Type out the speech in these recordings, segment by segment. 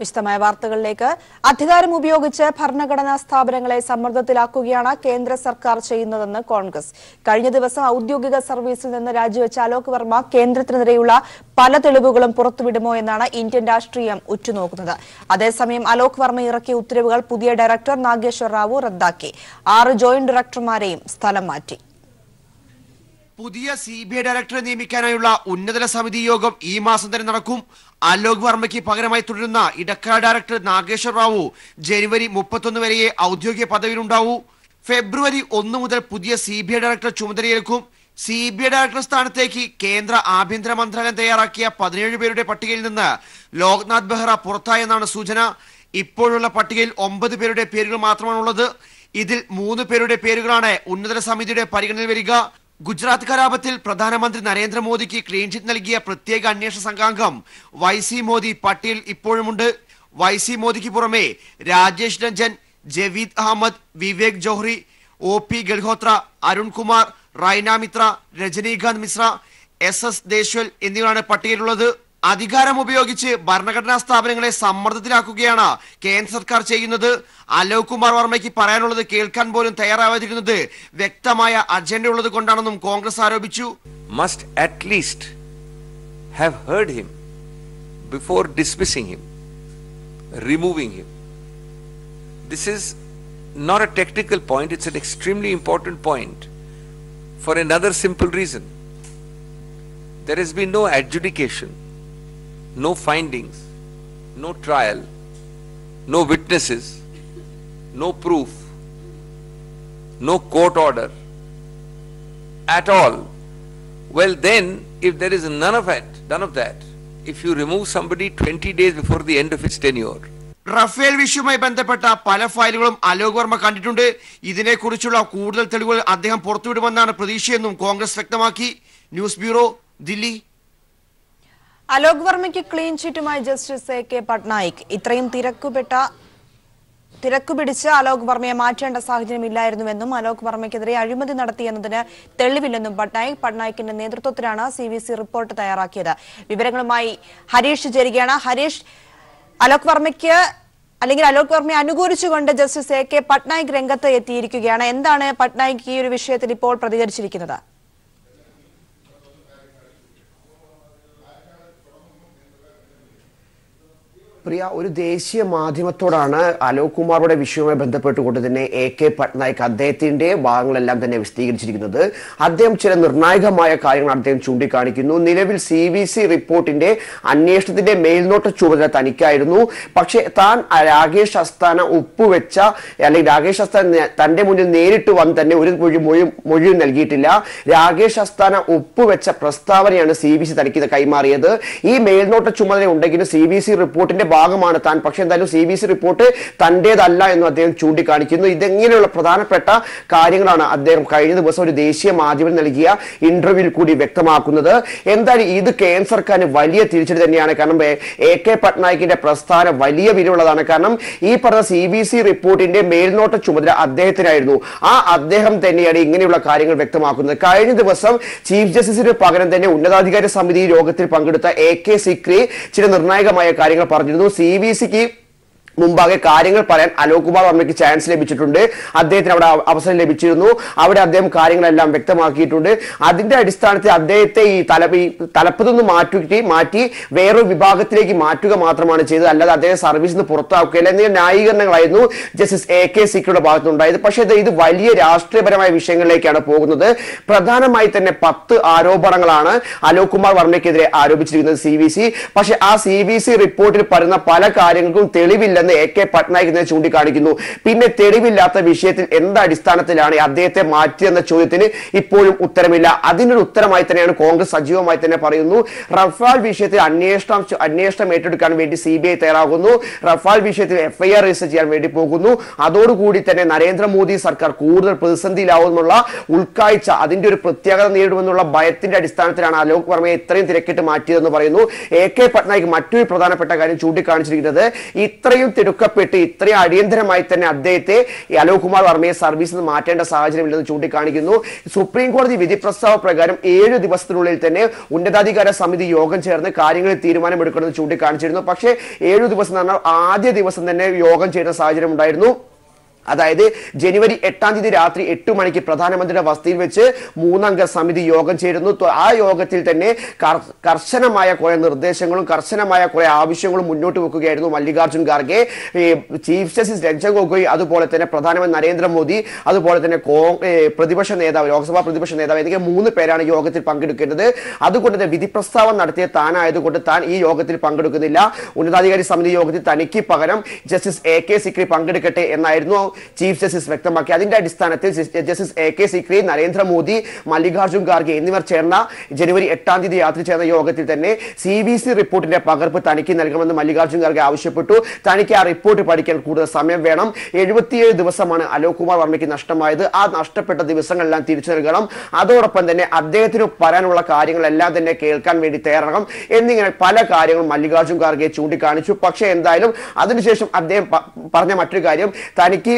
വിശദമായ വാർത്തകളിലേക്ക്. അധികാരം ഉപയോഗിച്ച് ഭരണഘടനാ സ്ഥാപനങ്ങളെ സമ്മർദ്ദത്തിലാക്കുകയാണ് കേന്ദ്ര സർക്കാർ ചെയ്യുന്നതെന്ന് കോൺഗ്രസ്. കഴിഞ്ഞ ദിവസം ഔദ്യോഗിക സർവീസിൽ നിന്ന് രാജിവെച്ച അലോക് വർമ്മ കേന്ദ്രത്തിനെതിരെയുള്ള പല തെളിവുകളും പുറത്തുവിടുമോ എന്നാണ് ഇന്ത്യൻ രാഷ്ട്രീയം ഉറ്റുനോക്കുന്നത്. അതേസമയം അലോക് വർമ്മ ഇറക്കിയ ഉത്തരവുകൾ പുതിയ ഡയറക്ടർ നാഗേശ്വർ റാവു റദ്ദാക്കി. 6 ജോയിന്റ് ഡയറക്ടർമാരെയും സ്ഥലം മാറ്റി. പുതിയ CBI ഡയറക്ടറെ നിയമിക്കാനായുള്ള ഉന്നതതല സമിതി യോഗം ഈ മാസം തന്നെ നടക്കും. അലോക് വർമ്മയ്ക്ക് പകരമായി തുടരുന്ന ഇടക്കാല ഡയറക്ടർ നാഗേശ്വർ റാവു ജനുവരി 31 വരെയേ ഔദ്യോഗിക പദവിയിലുണ്ടാവൂ. ഫെബ്രുവരി 1 മുതൽ പുതിയ CBI ഡയറക്ടർ ചുമതലയേൽക്കും. CBI ഡയറക്ടർ സ്ഥാനത്തേക്ക് കേന്ദ്ര ആഭ്യന്തര മന്ത്രാലയം തയ്യാറാക്കിയ 17 പേരുടെ പട്ടികയിൽ നിന്ന് ലോക്നാഥ് ബെഹ്റ പുറത്തായെന്നാണ് സൂചന. ഇപ്പോഴുള്ള പട്ടികയിൽ 9 പേരുടെ പേരുകൾ മാത്രമാണുള്ളത്. ഇതിൽ 3 പേരുടെ പേരുകളാണ് ഉന്നതതല സമിതിയുടെ പരിഗണനയിൽ വരിക. ഗുജറാത്ത് കലാപത്തിൽ പ്രധാനമന്ത്രി നരേന്ദ്രമോദിക്ക് ക്ലീൻ ചിറ്റ് നൽകിയ പ്രത്യേക അന്വേഷണ സംഘാംഗം YC മോദി പട്ടികയിൽ ഇപ്പോഴുമുണ്ട്. YC മോദിക്ക് പുറമെ രാജേഷ് രഞ്ജൻ, ജവീദ് അഹമ്മദ്, വിവേക് ജോഹ്രി, OP ഗൽഹോത്ര, അരുൺ കുമാർ, റൈന മിത്ര, രജനീകാന്ത് മിശ്ര, SS ദേശ്വൽ എന്നിവരാണ് പട്ടികയിലുള്ളത്. അധികാരം ഉപയോഗിച്ച് ഭരണഘടനാ സ്ഥാപനങ്ങളെ സമ്മർദ്ദത്തിലാക്കുകയാണ് കേന്ദ്ര സർക്കാർ ചെയ്യുന്നത്. അലോക് കുമാർ വർമ്മയ്ക്ക് പറയാനുള്ളത് കേൾക്കാൻ പോലും തയ്യാറാവാതിരുന്നത് വ്യക്തമായ അജണ്ട ഉള്ളത് കൊണ്ടാണെന്നും കോൺഗ്രസ് ആരോപിച്ചു. Must at least have heard him before dismissing him, removing him. This is not a technical point, it's an extremely important point for another simple reason. There has been no adjudication, no findings, no trial, no witnesses, no proof, no court order at all. Well then, if there is none of that, if you remove somebody 20 days before the end of its tenure. Rafale വിഷയവുമായി ബന്ധപ്പെട്ട പല ഫയലുകളും അലോക് വർമ്മ കണ്ടിട്ടുണ്ട്. ഇതിനെക്കുറിച്ചുള്ള കൂടുതൽ തെളിവുകൾ അദ്ദേഹം പുറത്തുവിടുമെന്നാണ് പ്രതീക്ഷയെന്നും കോൺഗ്രസ് വ്യക്തമാക്കി. News bureau, Delhi. അലോക് വർമ്മയ്ക്ക് ക്ലീൻ ചിറ്റുമായി ജസ്റ്റിസ് AK പട്നായിക്. ഇത്രയും തിരക്കുപിടിച്ച് അലോക് വർമ്മയെ മാറ്റേണ്ട സാഹചര്യമില്ലായിരുന്നുവെന്നും അലോക് വർമ്മയ്ക്കെതിരെ അഴിമതി നടത്തിയെന്നതിന് തെളിവില്ലെന്നും പട്നായിക്കിന്റെ നേതൃത്വത്തിലാണ് CVC റിപ്പോർട്ട് തയ്യാറാക്കിയത്. വിവരങ്ങളുമായി ഹരീഷ് ചേരുകയാണ്. ഹരീഷ്, അലോക് വർമ്മയെ അനുകൂലിച്ചുകൊണ്ട് ജസ്റ്റിസ് AK പട്നായിക് രംഗത്ത് എത്തിയിരിക്കുകയാണ്. എന്താണ് പട്നായിക് ഈ ഒരു വിഷയത്തിൽ ഇപ്പോൾ പ്രതികരിച്ചിരിക്കുന്നത്? പ്രിയ, ഒരു ദേശീയ മാധ്യമത്തോടാണ് അലോക് കുമാറുടെ വിഷയവുമായി ബന്ധപ്പെട്ടുകൊണ്ട് തന്നെ AK പട്നായിക് അദ്ദേഹത്തിന്റെ ഭാഗങ്ങളെല്ലാം തന്നെ വിശദീകരിച്ചിരിക്കുന്നത്. അദ്ദേഹം ചില നിർണായകമായ കാര്യങ്ങൾ അദ്ദേഹം ചൂണ്ടിക്കാണിക്കുന്നു. നിലവിൽ CVC റിപ്പോർട്ടിന്റെ അന്വേഷണത്തിന്റെ മേൽനോട്ട ചുമതല തനിക്കായിരുന്നു. പക്ഷെ താൻ രാകേഷ് അസ്താന ഒപ്പുവെച്ച അല്ലെങ്കിൽ രാകേഷ് അസ്താന തന്റെ മുന്നിൽ നേരിട്ട് വന്ന് തന്നെ ഒരു മൊഴിയും നൽകിയിട്ടില്ല. രാകേഷ് അസ്താന ഒപ്പുവെച്ച പ്രസ്താവനയാണ് CVC തനിക്ക് കൈമാറിയത്. ഈ മേൽനോട്ട ചുമതല ഉണ്ടെങ്കിലും CVC റിപ്പോർട്ടിന്റെ ഭാഗമാണ് താൻ. പക്ഷെ എന്തായാലും CVC റിപ്പോർട്ട് തന്റേതല്ല എന്നും അദ്ദേഹം ചൂണ്ടിക്കാണിക്കുന്നു. ഇതെങ്ങനെയുള്ള പ്രധാനപ്പെട്ട കാര്യങ്ങളാണ് അദ്ദേഹം കഴിഞ്ഞ ദിവസം ഒരു ദേശീയ മാധ്യമം നൽകിയ ഇന്റർവ്യൂവിൽ കൂടി വ്യക്തമാക്കുന്നത്. എന്തായാലും ഇത് കേന്ദ്ര സർക്കാരിന് വലിയ തിരിച്ചടി തന്നെയാണ്. കാരണം AK പട്നായിക്കിന്റെ പ്രസ്ഥാനം വലിയ വിലയുള്ളതാണ്. കാരണം ഈ പറഞ്ഞ CVC റിപ്പോർട്ടിന്റെ മേൽനോട്ട ചുമതല അദ്ദേഹത്തിനായിരുന്നു. അദ്ദേഹം തന്നെയാണ് ഇങ്ങനെയുള്ള കാര്യങ്ങൾ വ്യക്തമാക്കുന്നത്. കഴിഞ്ഞ ദിവസം ചീഫ് ജസ്റ്റിസിന് പകരം തന്നെ ഉന്നതാധികാര സമിതി യോഗത്തിൽ പങ്കെടുത്ത AK സിക്രി ചില നിർണായകമായ കാര്യങ്ങൾ പറഞ്ഞിരുന്നു. CVCക്ക് മുമ്പാകെ കാര്യങ്ങൾ പറയാൻ അലോക് കുമാർ വർമ്മയ്ക്ക് ചാൻസ് ലഭിച്ചിട്ടുണ്ട്. അദ്ദേഹത്തിന് അവിടെ അവസരം ലഭിച്ചിരുന്നു. അവിടെ അദ്ദേഹം കാര്യങ്ങളെല്ലാം വ്യക്തമാക്കിയിട്ടുണ്ട്. അതിന്റെ അടിസ്ഥാനത്തിൽ അദ്ദേഹത്തെ ഈ തലപ്പത്തു നിന്ന് മാറ്റി വേറൊരു വിഭാഗത്തിലേക്ക് മാറ്റുക മാത്രമാണ് ചെയ്തത്. അല്ലാതെ അദ്ദേഹം സർവീസിൽ നിന്ന് പുറത്താക്കുകയില്ല എന്നിവ ന്യായീകരണങ്ങളായിരുന്നു ജസ്റ്റിസ് AK സിക്രിയുടെ ഭാഗത്തുനിന്നുണ്ടായത്. പക്ഷേ ഇത് വലിയ രാഷ്ട്രീയപരമായ വിഷയങ്ങളിലേക്കാണ് പോകുന്നത്. പ്രധാനമായി തന്നെ 10 ആരോപണങ്ങളാണ് അലോക് കുമാർ വർമ്മയ്ക്കെതിരെ ആരോപിച്ചിരിക്കുന്നത് CVC. പക്ഷെ ആ CVC റിപ്പോർട്ടിൽ പറയുന്ന പല കാര്യങ്ങൾക്കും തെളിവില്ല AK പട്നായിക് ചൂണ്ടിക്കാണിക്കുന്നു. പിന്നെ തെളിവില്ലാത്ത വിഷയത്തിൽ എന്തടിസ്ഥാനത്തിലാണ് അദ്ദേഹത്തെ മാറ്റിയെന്ന ചോദ്യത്തിന് ഇപ്പോഴും ഉത്തരമില്ല. അതിനൊരു ഉത്തരമായി തന്നെയാണ് കോൺഗ്രസ് സജീവമായി തന്നെ പറയുന്നു. റഫാൽ വിഷയത്തിൽ അന്വേഷണം ഏറ്റെടുക്കാൻ വേണ്ടി CBI തയ്യാറാകുന്നു. റഫാൽ വിഷയത്തിൽ FIR രജിസ്റ്റർ ചെയ്യാൻ വേണ്ടി പോകുന്നു. അതോടുകൂടി തന്നെ നരേന്ദ്രമോദി സർക്കാർ കൂടുതൽ പ്രതിസന്ധിയിലാവുമെന്നുള്ള ഉൾക്കാഴ്ച, അതിന്റെ ഒരു പ്രത്യേകത നേരിടുമെന്നുള്ള ഭയത്തിന്റെ അടിസ്ഥാനത്തിലാണ് അലോക് വർമ്മയെ ഇത്രയും തിരക്കിട്ട് മാറ്റിയതെന്ന് പറയുന്നു. AK പട്നായിക് മറ്റൊരു പ്രധാനപ്പെട്ട കാര്യം ചൂണ്ടിക്കാണിച്ചിരിക്കുന്നത് ഇത്രയും തിടുക്കപ്പെട്ട് ഇത്രയും അടിയന്തരമായി തന്നെ അദ്ദേഹത്തെ അലോക് കുമാർ വർമ്മയെ സർവീസിൽ നിന്ന് മാറ്റേണ്ട സാഹചര്യമില്ലെന്ന് ചൂണ്ടിക്കാണിക്കുന്നു. സുപ്രീം കോടതി വിധി പ്രസ്താവ പ്രകാരം 7 ദിവസത്തിനുള്ളിൽ തന്നെ ഉന്നതാധികാര സമിതി യോഗം ചേർന്ന് കാര്യങ്ങളിൽ തീരുമാനമെടുക്കണമെന്ന് ചൂണ്ടിക്കാണിച്ചിരുന്നു. പക്ഷേ 7 ദിവസം എന്ന് പറഞ്ഞാൽ ആദ്യ ദിവസം തന്നെ യോഗം ചേരുന്ന സാഹചര്യം ഉണ്ടായിരുന്നു. അതായത് ജനുവരി 8-ാം തീയതി രാത്രി 8 മണിക്ക് പ്രധാനമന്ത്രിയുടെ വസതിയിൽ വെച്ച് 3-അംഗ സമിതി യോഗം ചേരുന്നു. ആ യോഗത്തിൽ തന്നെ കർശനമായ കുറെ നിർദ്ദേശങ്ങളും കർശനമായ കുറെ ആവശ്യങ്ങളും മുന്നോട്ട് വെക്കുകയായിരുന്നു മല്ലികാർജുൻ ഖാർഗെ, ചീഫ് ജസ്റ്റിസ് രഞ്ജൻ ഗൊഗോയ്, അതുപോലെ തന്നെ പ്രധാനമന്ത്രി നരേന്ദ്രമോദി, അതുപോലെ തന്നെ പ്രതിപക്ഷ നേതാവ്, ലോക്സഭാ പ്രതിപക്ഷ നേതാവ് എന്നിങ്ങനെ 3 പേരാണ് യോഗത്തിൽ പങ്കെടുക്കേണ്ടത്. അതുകൊണ്ട് തന്നെ വിധി പ്രസ്താവം നടത്തിയ താനായതുകൊണ്ട് താൻ ഈ യോഗത്തിൽ പങ്കെടുക്കുന്നില്ല. ഉന്നതാധികാരി സമിതി യോഗത്തിൽ തനിക്ക് പകരം ജസ്റ്റിസ് AK സിക്രി പങ്കെടുക്കട്ടെ എന്നായിരുന്നു ചീഫ് ജസ്റ്റിസ് വ്യക്തമാക്കി. അതിന്റെ അടിസ്ഥാനത്തിൽ ജസ്റ്റിസ് AK സിക്രി, നരേന്ദ്രമോദി, മല്ലികാർജുൻ ഖാർഗെ എന്നിവർ ചേർന്ന ജനുവരി 8-ാം തീയതി രാത്രി ചേർന്ന യോഗത്തിൽ തന്നെ CVC റിപ്പോർട്ടിന്റെ പകർപ്പ് തനിക്ക് നൽകണമെന്ന് മല്ലികാർജുൻ ഖാർഗെ ആവശ്യപ്പെട്ടു. തനിക്ക് ആ റിപ്പോർട്ട് പഠിക്കാൻ കൂടുതൽ സമയം വേണം. 77 ദിവസമാണ് അലോക് കുമാർ വർമ്മയ്ക്ക് നഷ്ടമായത്. ആ നഷ്ടപ്പെട്ട ദിവസങ്ങളെല്ലാം തിരിച്ചു നൽകണം. അതോടൊപ്പം തന്നെ അദ്ദേഹത്തിന് പറയാനുള്ള കാര്യങ്ങളെല്ലാം തന്നെ കേൾക്കാൻ വേണ്ടി തയ്യാറാകണം എന്നിങ്ങനെ പല കാര്യങ്ങളും മല്ലികാർജുൻ ഖാർഗെ ചൂണ്ടിക്കാണിച്ചു. പക്ഷേ എന്തായാലും അതിനുശേഷം അദ്ദേഹം പറഞ്ഞ മറ്റൊരു കാര്യം, തനിക്ക്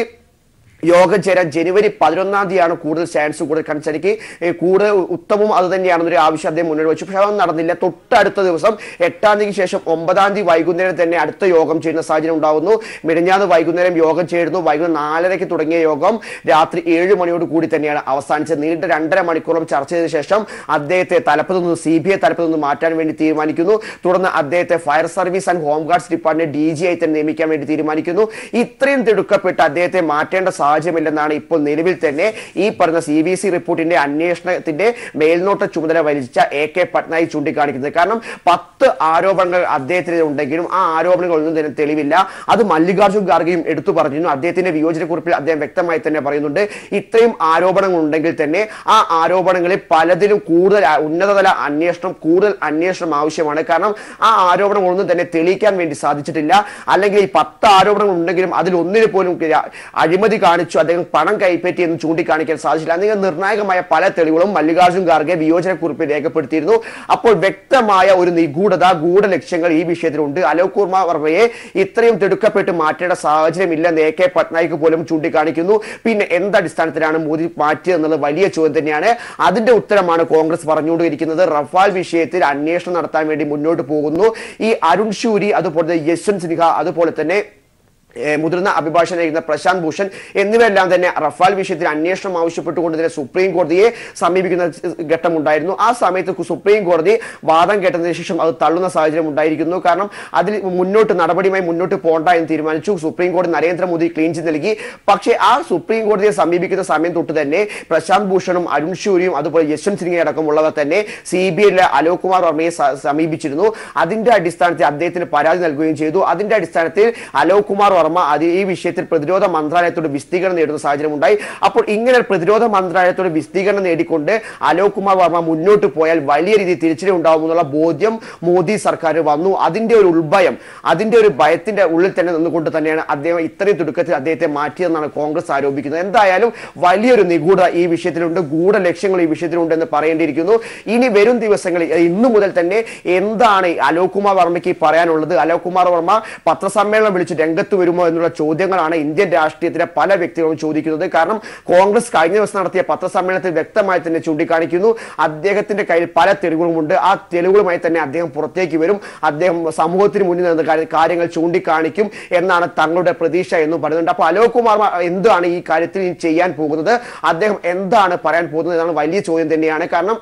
യോഗം ചേരാൻ ജനുവരി 11-ാം തീയതിയാണ് കൂടുതൽ ചാൻസ്, കൂടുതൽ കൺസരിക്ക് കൂടുതൽ ഉത്തമവും അത് തന്നെയാണെന്നൊരു ആവശ്യം അദ്ദേഹം മുന്നോട്ട് വെച്ചു. പക്ഷെ അതൊന്നും നടന്നില്ല. തൊട്ടടുത്ത ദിവസം 8-ാം തീയതിക്ക് ശേഷം 9-ാം തീയതി വൈകുന്നേരം തന്നെ അടുത്ത യോഗം ചെയ്യുന്ന സാഹചര്യം ഉണ്ടാകുന്നു. മിനിഞ്ഞാന്ന് വൈകുന്നേരം യോഗം ചേരുന്നു. വൈകുന്നേരം 4:30-ക്ക് തുടങ്ങിയ യോഗം രാത്രി 7 മണിയോട് കൂടി തന്നെയാണ് അവസാനിച്ചത്. നീണ്ട 2.5 മണിക്കൂറോളം ചർച്ച ചെയ്ത ശേഷം അദ്ദേഹത്തെ തലപ്പത്ത് നിന്ന് CBI തലപ്പത്ത് നിന്ന് മാറ്റാൻ വേണ്ടി തീരുമാനിക്കുന്നു. തുടർന്ന് അദ്ദേഹത്തെ fire service and home guards department DG ആയി തന്നെ നിയമിക്കാൻ വേണ്ടി തീരുമാനിക്കുന്നു. ഇത്രയും തിടുക്കപ്പെട്ട് അദ്ദേഹത്തെ മാറ്റേണ്ട സാഹചര്യമില്ലെന്നാണ് ഇപ്പോൾ നിലവിൽ തന്നെ ഈ പറഞ്ഞ CVC റിപ്പോർട്ടിന്റെ അന്വേഷണത്തിന്റെ മേൽനോട്ട ചുമതല വഹിച്ച AK പട്നായിക് ചൂണ്ടിക്കാണിക്കുന്നത്. കാരണം 10 ആരോപണങ്ങൾ അദ്ദേഹത്തിന് ഉണ്ടെങ്കിലും ആ ആരോപണങ്ങളൊന്നും തന്നെ തെളിവില്ല. അത് മല്ലികാർജുൻ ഖാർഗെയും എടുത്തു പറഞ്ഞിരുന്നു. അദ്ദേഹത്തിന്റെ വിയോജനക്കുറിപ്പിൽ അദ്ദേഹം വ്യക്തമായി തന്നെ പറയുന്നുണ്ട്, ഇത്രയും ആരോപണങ്ങൾ ഉണ്ടെങ്കിൽ തന്നെ ആ ആരോപണങ്ങളിൽ പലതിലും കൂടുതൽ ഉന്നതതല അന്വേഷണം, കൂടുതൽ അന്വേഷണം ആവശ്യമാണ്. കാരണം ആ ആരോപണങ്ങളൊന്നും തന്നെ തെളിയിക്കാൻ വേണ്ടി സാധിച്ചിട്ടില്ല. അല്ലെങ്കിൽ ഈ 10 ആരോപണങ്ങൾ ഉണ്ടെങ്കിലും അതിൽ ഒന്നിന് പോലും അഴിമതി കാണിച്ചു, അദ്ദേഹം പണം കൈപ്പറ്റി എന്ന് ചൂണ്ടിക്കാണിക്കാൻ സാധിച്ചില്ല. അല്ലെങ്കിൽ നിർണായകമായ പല തെളിവുകളും മല്ലികാർജുൻ ഖാർഗെ വിയോജനക്കുറിപ്പിൽ രേഖപ്പെടുത്തിയിരുന്നു. അപ്പോൾ വ്യക്തമായ ഒരു നിഗൂഢത, ഗൂഢലക്ഷ്യങ്ങൾ ഈ വിഷയത്തിലുണ്ട്. അലോക് കുമാർ വർമ്മയെ ഇത്രയും തിടുക്കപ്പെട്ട് മാറ്റേണ്ട സാഹചര്യമില്ലെന്ന് AK പട്നായിക് പോലും ചൂണ്ടിക്കാണിക്കുന്നു. പിന്നെ എന്തടിസ്ഥാനത്തിലാണ് മോദി മാറ്റിയത് എന്നുള്ളത് വലിയ ചോദ്യം തന്നെയാണ്. അതിന്റെ ഉത്തരമാണ് കോൺഗ്രസ് പറഞ്ഞുകൊണ്ടിരിക്കുന്നത്. റഫാൽ വിഷയത്തിൽ അന്വേഷണം നടത്താൻ വേണ്ടി മുന്നോട്ട് പോകുന്നു. ഈ അരുൺ ഷൂരി, അതുപോലെ യശ്വന്ത് സിൻഹ, അതുപോലെ തന്നെ മുതിർന്ന അഭിഭാഷകനായിരുന്ന പ്രശാന്ത് ഭൂഷൺ എന്നിവരെല്ലാം തന്നെ റഫാൽ വിഷയത്തിൽ അന്വേഷണം ആവശ്യപ്പെട്ടുകൊണ്ട് തന്നെ സുപ്രീം കോടതിയെ സമീപിക്കുന്ന ഘട്ടമുണ്ടായിരുന്നു. ആ സമയത്ത് സുപ്രീം കോടതി വാദം കേട്ടതിന് ശേഷം അത് തള്ളുന്ന സാഹചര്യം ഉണ്ടായിരിക്കുന്നു. കാരണം അതിൽ നടപടിയുമായി മുന്നോട്ട് പോകണ്ട എന്ന് തീരുമാനിച്ചു. സുപ്രീം കോടതി നരേന്ദ്രമോദി ക്ലീൻ ചിറ്റ് നൽകി. പക്ഷേ ആ സുപ്രീം കോടതിയെ സമീപിക്കുന്ന സമയം തൊട്ട് തന്നെ പ്രശാന്ത് ഭൂഷണും അരുൺ ഷൂരിയും അതുപോലെ യശ്വന്ത് സിൻഹ അടക്കമുള്ളവർ തന്നെ CBIയിലെ അലോക് കുമാർ വർമ്മയെ സമീപിച്ചിരുന്നു. അതിന്റെ അടിസ്ഥാനത്തിൽ അദ്ദേഹത്തിന് പരാതി നൽകുകയും ചെയ്തു. അതിന്റെ അടിസ്ഥാനത്തിൽ അലോക് കുമാർ വർമ്മ ഈ വിഷയത്തിൽ പ്രതിരോധ മന്ത്രാലയത്തോട് വിശദീകരണം നേടുന്ന സാഹചര്യം ഉണ്ടായി. അപ്പോൾ ഇങ്ങനെ പ്രതിരോധ മന്ത്രാലയത്തോട് വിശദീകരണം നേടിക്കൊണ്ട് അലോക് കുമാർ വർമ്മ മുന്നോട്ട് പോയാൽ വലിയ രീതിയിൽ തിരിച്ചടി ഉണ്ടാവുമെന്നുള്ള ബോധ്യം മോദി സർക്കാർ വന്നു. അതിന്റെ ഒരു ഉൾഭയം, അതിന്റെ ഒരു ഭയത്തിന്റെ ഉള്ളിൽ തന്നെ നിന്നുകൊണ്ട് തന്നെയാണ് അദ്ദേഹം ഇത്രയും തിടുക്കത്തിൽ അദ്ദേഹത്തെ മാറ്റിയതെന്നാണ് കോൺഗ്രസ് ആരോപിക്കുന്നത്. എന്തായാലും വലിയൊരു നിഗൂഢത ഈ വിഷയത്തിലുണ്ട്, ഗൂഢലക്ഷ്യങ്ങൾ ഈ വിഷയത്തിലുണ്ട് എന്ന് പറയേണ്ടിയിരിക്കുന്നു. ഇനി വരും ദിവസങ്ങളിൽ ഇന്നു മുതൽ തന്നെ എന്താണ് അലോക് കുമാർ വർമ്മയ്ക്ക് പറയാനുള്ളത്? അലോക് കുമാർ വർമ്മ പത്രസമ്മേളനം വിളിച്ച് രംഗത്ത് വരുമോ എന്നുള്ള ചോദ്യങ്ങളാണ് ഇന്ത്യൻ രാഷ്ട്രീയത്തിലെ പല വ്യക്തികളും ചോദിക്കുന്നത്. കാരണം കോൺഗ്രസ് കഴിഞ്ഞ ദിവസം നടത്തിയ പത്രസമ്മേളനത്തിൽ വ്യക്തമായി തന്നെ ചൂണ്ടിക്കാണിക്കുന്നു, അദ്ദേഹത്തിന്റെ കയ്യിൽ പല തെളിവുകളുമുണ്ട്. ആ തെളിവുകളുമായി തന്നെ അദ്ദേഹം പുറത്തേക്ക് വരും, അദ്ദേഹം സമൂഹത്തിന് മുന്നിൽ നിന്ന് കാര്യങ്ങൾ ചൂണ്ടിക്കാണിക്കും എന്നാണ് തങ്ങളുടെ പ്രതീക്ഷ എന്ന് പറയുന്നുണ്ട്. അപ്പോൾ അലോക് കുമാർ എന്താണ് ഈ കാര്യത്തിൽ ചെയ്യാൻ പോകുന്നത്, അദ്ദേഹം എന്താണ് പറയാൻ പോകുന്നത് എന്നാണ് വലിയ ചോദ്യം തന്നെയാണ്. കാരണം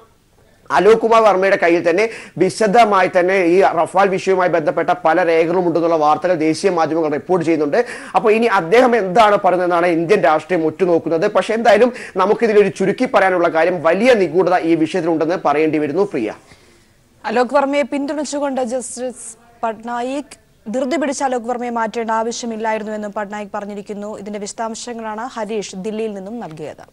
അലോക് കുമാർ വർമ്മയുടെ കയ്യിൽ തന്നെ വിശദമായി തന്നെ ഈ റഫാൽ വിഷയവുമായി ബന്ധപ്പെട്ട പല രേഖകളും ഉണ്ടെന്നുള്ള വാർത്തകൾ ദേശീയ മാധ്യമങ്ങൾ റിപ്പോർട്ട് ചെയ്യുന്നുണ്ട്. അപ്പോൾ ഇനി അദ്ദേഹം എന്താണ് പറയുന്നതെന്നാണ് ഇന്ത്യൻ രാഷ്ട്രീയം ഉറ്റുനോക്കുന്നത്. പക്ഷെ എന്തായാലും നമുക്കിതിലൊരു ചുരുക്കി പറയാനുള്ള കാര്യം, വലിയ നിഗൂഢത ഈ വിഷയത്തിലുണ്ടെന്ന് പറയേണ്ടി വരുന്നു. പ്രിയ, അലോക് വർമ്മയെ പിന്തുണച്ചുകൊണ്ട് ജസ്റ്റിസ് പട്നായിക് ധൃതി പിടിച്ച അലോക് വർമ്മയെ മാറ്റേണ്ട ആവശ്യമില്ലായിരുന്നുവെന്നും പട്നായിക് പറഞ്ഞിരിക്കുന്നു. ഇതിന്റെ വിശദാംശങ്ങളാണ് ഹരീഷ് ദില്ലിയിൽ നിന്നും നൽകിയത്.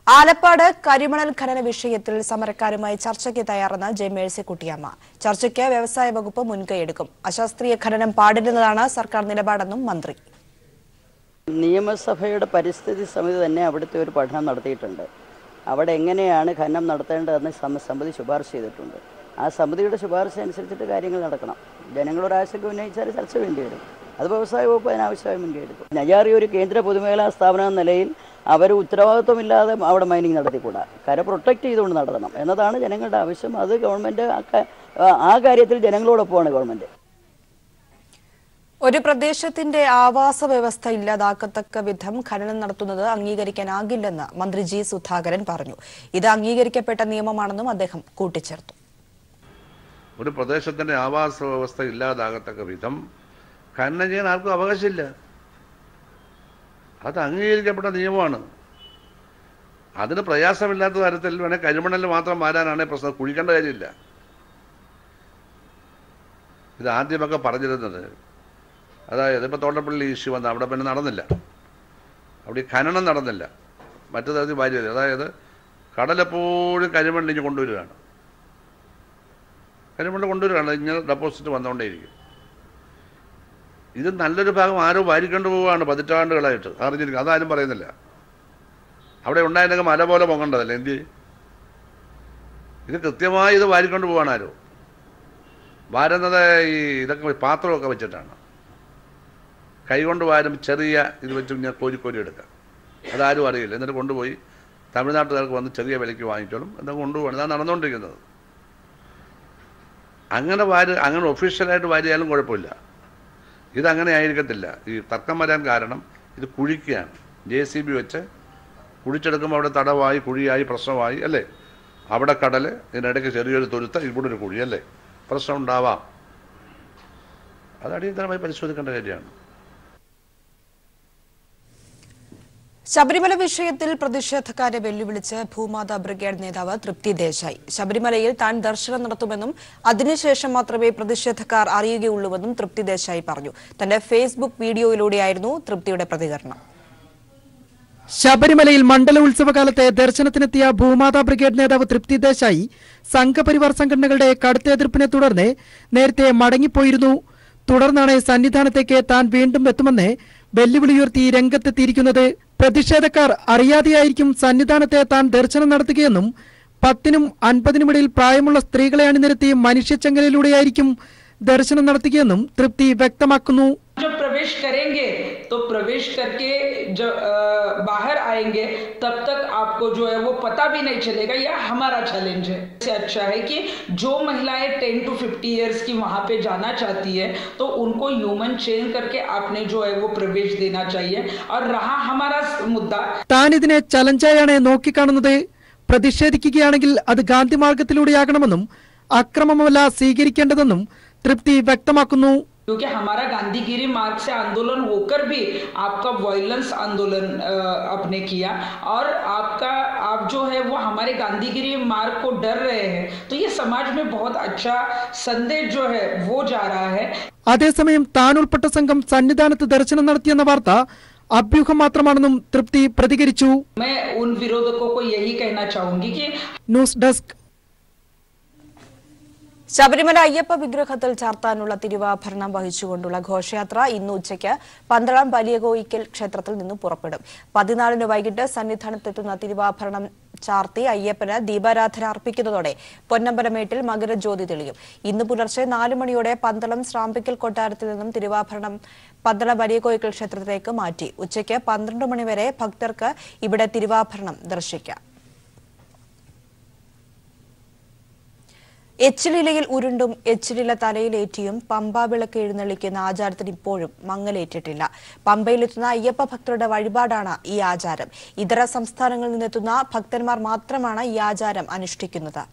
ആലപ്പാട് കരിമണൽ ഖനന വിഷയത്തിൽ സമരക്കാരുമായി ചർച്ചയ്ക്ക് തയ്യാറെന്ന് ജെ മേഴ്സിക്കുട്ടിയമ്മ. ചർച്ചയ്ക്ക് വ്യവസായ വകുപ്പ് മുൻകൈയെടുക്കും. അശാസ്ത്രീയ ഖനനം പാടില്ലെന്നതാണ് സർക്കാർ നിലപാടെന്നും മന്ത്രി. നിയമസഭയുടെ പരിസ്ഥിതി സമിതി തന്നെ അവിടുത്തെ ഒരു പഠനം നടത്തിയിട്ടുണ്ട്. അവിടെ എങ്ങനെയാണ് ഖനനം നടത്തേണ്ടതെന്ന് സമിതി ശുപാർശ ചെയ്തിട്ടുണ്ട്. ആ സമിതിയുടെ ശുപാർശ അനുസരിച്ചിട്ട് കാര്യങ്ങൾ നടക്കണം. ജനങ്ങളൊരാശങ്ക ഉന്നയിച്ചാൽ ചർച്ച വേണ്ടി വരും. അത് വ്യവസായ വകുപ്പ് അതിനാവശ്യമായി മുൻകൈയെടുക്കും. നജാറി ഒരു കേന്ദ്ര പൊതുമേഖലാ സ്ഥാപനം എന്ന നിലയിൽ അവർ ഉത്തരവാദിത്വമില്ലാതെ അവിടെ മൈനിങ് നടത്തിക്കൂടാ. കര പ്രൊട്ടക്റ്റ് ചെയ്തുകൊണ്ട് നടത്തണം എന്നതാണ് ജനങ്ങളുടെ ആവശ്യം. അത് ഗവൺമെൻറ് ആ കാര്യത്തിൽ ജനങ്ങളോടൊപ്പമാണ് ഗവൺമെൻറ്. ഒരു പ്രദേശത്തിന്റെ ആവാസ വ്യവസ്ഥ ഇല്ലാതാക്കത്തക്ക വിധം ഖനനം നടത്തുന്നത് അംഗീകരിക്കാനാകില്ലെന്ന് മന്ത്രി ജി സുധാകരൻ പറഞ്ഞു. ഇത് അംഗീകരിക്കപ്പെട്ട നിയമമാണെന്നും അദ്ദേഹം കൂട്ടിച്ചേർത്തു. ഒരു പ്രദേശത്തിന്റെ ആവാസ വ്യവസ്ഥ ഇല്ലാതാകത്തക്ക വിധം ഖനനം ചെയ്യാൻ ആർക്കും അവകാശമില്ല. അത് അംഗീകരിക്കപ്പെട്ട നിയമമാണ്. അതിന് പ്രയാസമില്ലാത്ത തരത്തിൽ വേണേൽ കരിമണൽ മാത്രം മാറാനാണ് പ്രശ്നം, കുഴിക്കേണ്ട കാര്യമില്ല. ഇത് ആദ്യമൊക്കെ പറഞ്ഞിരുന്നത്, അതായത് ഇപ്പോൾ തോട്ടപ്പള്ളി ഇഷ്യൂ വന്ന അവിടെ പിന്നെ നടന്നില്ല, അവിടെ ഖനനം നടന്നില്ല, മറ്റു തരത്തിൽ വാരിയത്. അതായത് കടലെപ്പോഴും കരിമണ്ണിഞ്ഞ് കൊണ്ടുവരികയാണ്, കരിമണ്ണ് കൊണ്ടുവരികയാണ്, ഇങ്ങനെ ഡെപ്പോസിറ്റ് വന്നുകൊണ്ടേയിരിക്കും. ഇത് നല്ലൊരു ഭാഗം ആരോ വാരിക്കൊണ്ട് പോവുകയാണ് പതിറ്റാണ്ടുകളായിട്ട്, അറിഞ്ഞിരിക്കും. അതാരും പറയുന്നില്ല. അവിടെ ഉണ്ടായിരുന്നെങ്കിൽ മല പോലെ പൊങ്ങേണ്ടതല്ലേ എന്ത്? ഇത് കൃത്യമായി ഇത് വാരിക്കൊണ്ട് പോവാണ് ആരോ. വാരുന്നത് ഈ ഇതൊക്കെ പാത്രമൊക്കെ വെച്ചിട്ടാണ്, കൈകൊണ്ട് വാരും, ചെറിയ ഇത് വെച്ച് ഇങ്ങനെ കോരി എടുക്കാം. അതാരും അറിയില്ല. എന്നിട്ട് കൊണ്ടുപോയി തമിഴ്നാട്ടുകാർക്ക് വന്ന് ചെറിയ വിലയ്ക്ക് വാങ്ങിച്ചോളും, എന്തൊക്കെ കൊണ്ടുപോകണം. ഇതാണ് നടന്നുകൊണ്ടിരിക്കുന്നത്. അങ്ങനെ ഒഫീഷ്യലായിട്ട് വാരിയാലും കുഴപ്പമില്ല. ഇതങ്ങനെ ആയിരിക്കത്തില്ല. ഈ തർക്കം വരാൻ കാരണം ഇത് കുഴിക്കുകയാണ്. JCB വെച്ച് കുഴിച്ചെടുക്കുമ്പോൾ അവിടെ തടവായി, കുഴിയായി, പ്രശ്നമായി അല്ലേ? അവിടെ കടൽ, ഇതിനിടയ്ക്ക് ചെറിയൊരു തുരുത്ത, ഇവിടെ ഒരു കുഴി അല്ലേ? പ്രശ്നം ഉണ്ടാവാം. അത് അടിയന്തരമായി പരിശോധിക്കേണ്ട കാര്യമാണ്. ശബരിമല വിഷയത്തിൽ പ്രതിഷേധക്കാരെ വെല്ലുവിളിച്ച് ഭൂമാതാ ബ്രിഗേഡ് നേതാവ് തൃപ്തി ദേശായി. ശബരിമലയിൽ താൻ ദർശനം നടത്തുമെന്നും അതിനുശേഷം മാത്രമേ പ്രതിഷേധക്കാർ അറിയുകയുള്ളൂവെന്നും തൃപ്തി ദേശായി പറഞ്ഞു. തന്റെ ഫേസ്ബുക്ക് വീഡിയോയിലൂടെയായിരുന്നു തൃപ്തിയുടെ പ്രതികരണം. ശബരിമലയിൽ മണ്ഡല ഉത്സവകാലത്തെ ദർശനത്തിനെത്തിയ ഭൂമാതാ ബ്രിഗേഡ് നേതാവ് തൃപ്തി ദേശായി സംഘപരിവാർ സംഘടനകളുടെ കടുത്ത എതിർപ്പിനെ തുടർന്ന് നേരത്തെ മടങ്ങിപ്പോയിരുന്നു. തുടർന്നാണ് സന്നിധാനത്തേക്ക് താൻ വീണ്ടും എത്തുമെന്ന് വെല്ലുവിളിയുയർത്തി രംഗത്തെത്തിയിരിക്കുന്നത്. പ്രതിഷേധക്കാർ അറിയാതെയായിരിക്കും സന്നിധാനത്തെ താൻ ദർശനം നടത്തുകയെന്നും 10നും 50നും ഇടയിൽ പ്രായമുള്ള സ്ത്രീകളെ അണിനിരത്തി മനുഷ്യച്ചങ്ങലയിലൂടെയായിരിക്കും ദർശനം നടത്തുകയെന്നും തൃപ്തി വ്യക്തമാക്കുന്നു. प्रवेश करेंगे तो प्रवेश करके जब बाहर आएंगे तब तक आपको जो है वो पता भी नहीं चलेगा. यह हमारा चैलेंज है. इससे अच्छा है कि जो महिलाएं 10 to 50 इयर्स की वहां पे जाना चाहती है तो उनको ह्यूमन चेंज करके आपने जो है वो प्रवेश देना चाहिए. और रहा हमारा मुद्दा, താൻ ഇതിനെ ചലഞ്ചായാണ് നോക്കിക്കാണുന്നത്. പ്രതിഷേധിക്കുകയാണെങ്കിൽ അത് ഗാന്ധി മാർഗത്തിലൂടെയാകണമെന്നും അക്രമമല്ല സ്വീകരിക്കേണ്ടതെന്നും തൃപ്തി വ്യക്തമാക്കുന്നു. क्योंकि हमारा गांधीगिरी मार्ग से आंदोलन होकर भी आपका वायलेंस आंदोलन आपने किया और आप जो है वो हमारे गांधीगिरी मार्ग को डर रहे हैं, तो ये समाज में बहुत अच्छा संदेश जो है वो जा रहा है. അതേസമയം താൻ ഉൾപ്പെട്ട സംഘം സന്നിധാനത്ത് ദർശനം നടത്തിയെന്ന വാർത്ത അഭ്യൂഹം മാത്രമാണെന്നും തൃപ്തി പ്രതികരിച്ചു. मैं उन विरोधकों को यही कहना चाहूंगी कि ന്യൂസ് ഡെസ്ക്. ശബരിമല അയ്യപ്പ വിഗ്രഹത്തിൽ ചാർത്താനുള്ള തിരുവാഭരണം വഹിച്ചുകൊണ്ടുള്ള ഘോഷയാത്ര ഇന്ന് ഉച്ചയ്ക്ക് പന്തളം വലിയ കോയിക്കൽ ക്ഷേത്രത്തിൽ നിന്ന് പുറപ്പെടും. 14 വൈകിട്ട് സന്നിധാനത്തെത്തുന്ന തിരുവാഭരണം ചാർത്തി അയ്യപ്പന് ദീപാരാധന അർപ്പിക്കുന്നതോടെ പൊന്നമ്പലമേട്ടിൽ മകരജ്യോതി തെളിയും. ഇന്ന് പുലർച്ചെ 4 മണിയോടെ പന്തളം ശ്രാമ്പിക്കൽ കൊട്ടാരത്തിൽ നിന്നും തിരുവാഭരണം പന്തളം വലിയ കോയിക്കൽ ക്ഷേത്രത്തിലേക്ക് മാറ്റി. ഉച്ചയ്ക്ക് 12 മണിവരെ ഭക്തർക്ക് ഇവിടെ തിരുവാഭരണം ദർശിക്കാം. എച്ചിലിലയിൽ ഉരുണ്ടും എച്ചിലില തലയിലേറ്റിയും പമ്പ വിളക്ക് എഴുന്നള്ളിക്കുന്ന ആചാരത്തിന് ഇപ്പോഴും മങ്ങലേറ്റിട്ടില്ല. പമ്പയിലെത്തുന്ന അയ്യപ്പ ഭക്തരുടെ വഴിപാടാണ് ഈ ആചാരം. ഇതര സംസ്ഥാനങ്ങളിൽ നിന്നെത്തുന്ന ഭക്തന്മാർ മാത്രമാണ് ഈ ആചാരം അനുഷ്ഠിക്കുന്നത്.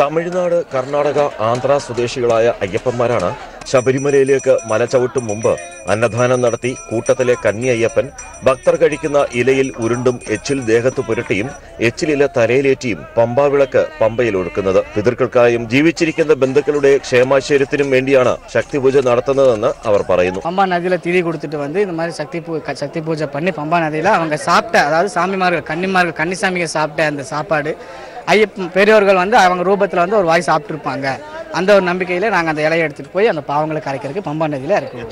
തമിഴ്നാട്, കർണാടക, ആന്ധ്ര സ്വദേശികളായ അയ്യപ്പന്മാരാണ് ശബരിമലയിലേക്ക് മല ചവിട്ടും മുമ്പ് അന്നദാനം നടത്തി കൂട്ടത്തിലെ കന്നി അയ്യപ്പൻ ഭക്തർ കഴിക്കുന്ന ഇലയിൽ ഉരുണ്ടും എച്ചിൽ ദേഹത്ത് പുരട്ടിയും എച്ചിലില തലയിലേറ്റിയും പമ്പാവിളക്ക് പമ്പയിൽ ഒഴുക്കുന്നത്. പിതൃക്കൾക്കായും ജീവിച്ചിരിക്കുന്ന ബന്ധുക്കളുടെ ക്ഷേമാശ്വര്യത്തിനും വേണ്ടിയാണ് ശക്തിപൂജ നടത്തുന്നതെന്ന് അവർ പറയുന്നു. பம்பா நதியில் திரி கொடுத்துட்டு வந்து இந்த மாதிரி சக்தி பூஜை பண்ணி பம்பா நதியில் அவங்க சாப்பிட்ட, அதாவது சாமிமார்கள் கன்னிசாமிகள் சாப்பிட்ட அந்த சாப்பாடு பெரியவர்கள் வந்து அவங்க ரூபத்தில் வந்து ஒரு வாய் சாப்பிட்டுருப்பாங்க. அந்த ஒரு நம்பிக்கையில் நாங்கள் அந்த இலையை எடுத்துகிட்டு போய் அந்த பாவங்களை കരയ്ക്ക് പമ്പ നദിയിൽ ഇറക്കും.